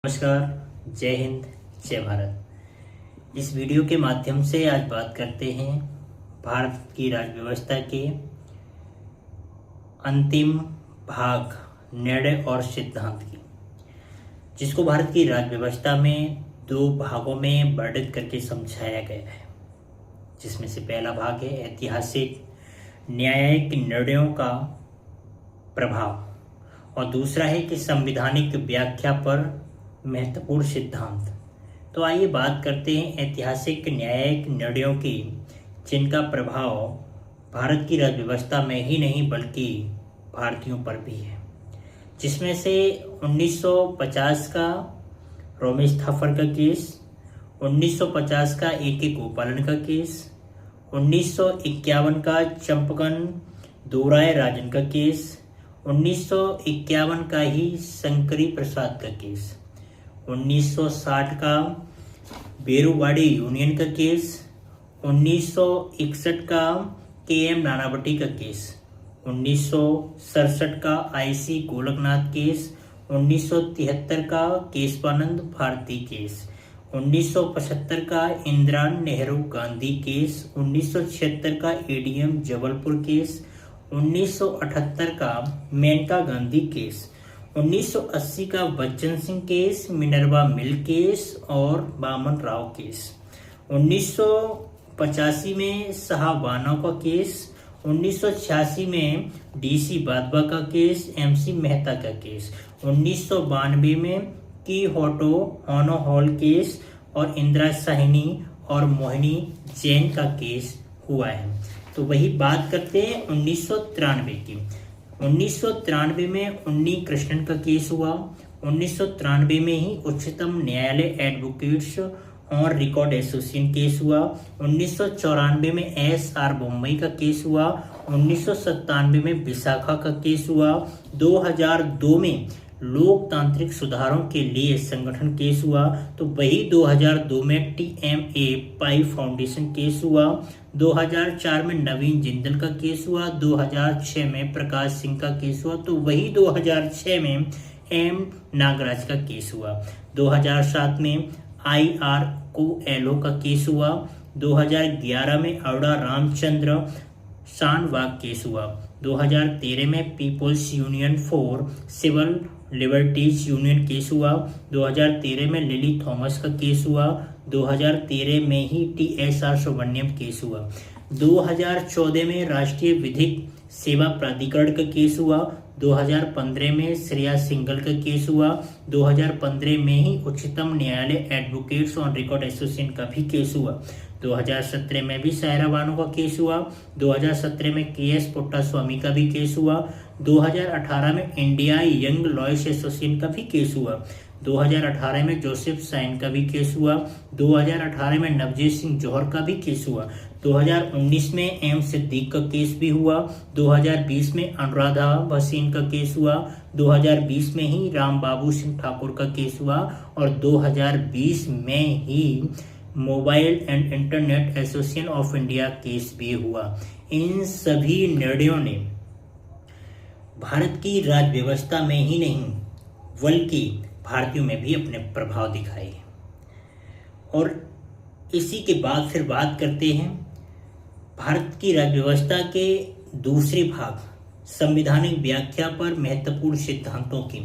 नमस्कार, जय हिंद, जय भारत। इस वीडियो के माध्यम से आज बात करते हैं भारत की राज्य व्यवस्था के अंतिम भाग निर्णय और सिद्धांत की, जिसको भारत की राज्य व्यवस्था में दो भागों में वर्णित करके समझाया गया है। जिसमें से पहला भाग है ऐतिहासिक न्यायिक निर्णयों का प्रभाव और दूसरा है कि संवैधानिक व्याख्या पर महत्वपूर्ण सिद्धांत। तो आइए बात करते हैं ऐतिहासिक न्यायिक निर्णयों की, जिनका प्रभाव भारत की राज्य व्यवस्था में ही नहीं बल्कि भारतीयों पर भी है। जिसमें से 1950 का रोमेश थापर का केस, 1950 का A.K. गोपालन का केस, 1951 का चंपकन दोराय राजन का केस, 1951 का ही शंकरी प्रसाद का केस, 1960 का बेरुवाड़ी यूनियन का केस, 1961 का KM नानावटी का केस, 1967 का IC गोलकनाथ केस, 1973 का केशवानंद भारती केस, 1975 का इंदिरा नेहरू गांधी केस, 1976 का ADM जबलपुर केस, 1978 का मेनका गांधी केस, 1980 का Bachchan Singh case, Minerva mill case और बामन राव केस, 1985 में शाहबानो का केस, 1986 में DC वाधवा का केस, MC मेहता का केस, 1992 में की होटो होनो हॉल केस और इंदिरा साहनी और मोहिनी जैन का केस हुआ है। तो वही बात करते हैं 1993 की। 1993 में उन्नी कृष्णन का केस हुआ। 1993 में ही उच्चतम न्यायालय एडवोकेट्स और रिकॉर्ड एसोसिएशन केस हुआ। 1994 में SR बम्बई का केस हुआ। 1997 में विशाखा का केस हुआ। 2002 में लोकतांत्रिक सुधारों के लिए संगठन केस हुआ। तो वही 2002 में TMA पाई फाउंडेशन केस हुआ। 2004 में नवीन जिंदल का केस हुआ। 2006 में प्रकाश सिंह का केस हुआ। तो वही 2006 में M नागराज का केस हुआ। 2007 में IR कोएलो का केस हुआ। 2011 में अरोड़ा रामचंद्र शानवाग केस हुआ। 2013 में People's union for civil liberties union case हुआ। 2013 में लिली थॉमस का केस हुआ। 2013 में ही TSR सुब्रमण्यम केस हुआ। 2014 में राष्ट्रीय विधिक सेवा प्राधिकरण का केस हुआ। 2015 में श्रेया सिंघल का केस हुआ। 2015 में ही उच्चतम न्यायालय एडवोकेट्स ऑन रिकॉर्ड एसोसिएशन का भी केस हुआ। 2017 में भी सायरा बानो का केस हुआ। 2017 में KS पुट्टास्वामी का भी केस हुआ। 2018 में इंडिया यंग लॉयर्स एसोसिएशन का भी केस हुआ। 2018 में जोसेफ साइन का भी केस हुआ। 2018 में नवजीत सिंह जौहर का भी केस हुआ। 2019 में M सिद्दीक का केस भी हुआ। 2020 में अनुराधा भसीन का केस हुआ। 2020 में ही राम बाबू सिंह ठाकुर का केस हुआ और 2020 में ही mobile and internet association of India case भी हुआ। इन सभी निर्णयों ने भारत की राज्य व्यवस्था में ही नहीं बल्कि भारतीयों में भी अपने प्रभाव दिखाए। और इसी के बाद फिर बात करते हैं भारत की राज्य व्यवस्था के दूसरे भाग संवैधानिक व्याख्या पर महत्वपूर्ण सिद्धांतों की।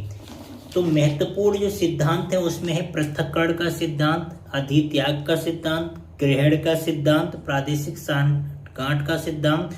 तो महत्वपूर्ण जो सिद्धांत है उसमें है पृथक्करण का सिद्धांत, अधित्याग का सिद्धांत, ग्रहण का सिद्धांत, प्रादेशिक सांठगांठ का सिद्धांत,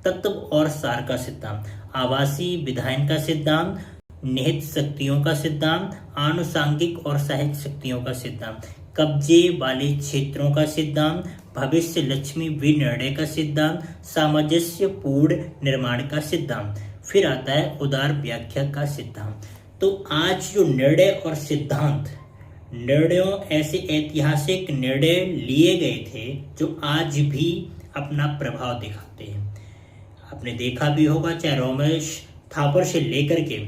तत्व और सार का सिद्धांत, आवासीय विधायन का सिद्धांत, निहित शक्तियों का सिद्धांत, आनुषांगिक और सहायक शक्तियों का सिद्धांत, कब्जे वाले क्षेत्रों का सिद्धांत, भविष्य लक्ष्मी विनिर्णय का सिद्धांत, सामंजस्य पूर्ण निर्माण का सिद्धांत, फिर आता है उदार व्याख्या का सिद्धांत। तो आज जो निर्णय और सिद्धांत, निर्णयों ऐसे ऐतिहासिक निर्णय लिए गए थे जो आज भी अपना प्रभाव दिखाते हैं। आपने देखा भी होगा, चाहे रोमेश थापर से लेकर के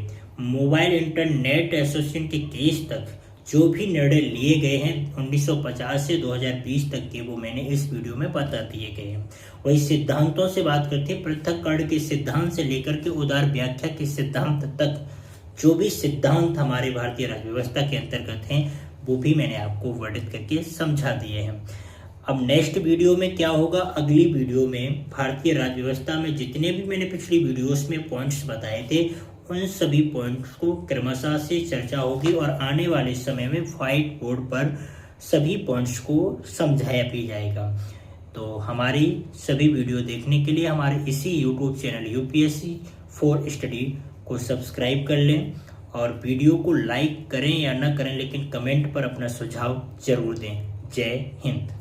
मोबाइल इंटरनेट एसोसिएशन के केस तक जो भी निर्णय लिए गए हैं 1950 से 2020 तक के, वो मैंने इस वीडियो में बता दिए गए हैं। वही सिद्धांतों से बात करते हैं, पृथक्करण के सिद्धांत से लेकर के उदार व्याख्या के सिद्धांत तक जो भी सिद्धांत हमारे भारतीय राज्य व्यवस्था के अंतर्गत हैं वो भी मैंने आपको वर्णित करके समझा दिए हैं। अब नेक्स्ट वीडियो में क्या होगा, अगली वीडियो में भारतीय राज्य व्यवस्था में जितने भी मैंने पिछली वीडियोस में पॉइंट्स बताए थे उन सभी पॉइंट्स को क्रमशः से चर्चा होगी और आने वाले समय में व्हाइट बोर्ड पर सभी पॉइंट्स को समझाया भी जाएगा। तो हमारी सभी वीडियो देखने के लिए हमारे इसी YouTube channel UPSC for study को सब्सक्राइब कर लें और वीडियो को लाइक करें या ना करें, लेकिन कमेंट पर अपना सुझाव जरूर दें। जय हिंद।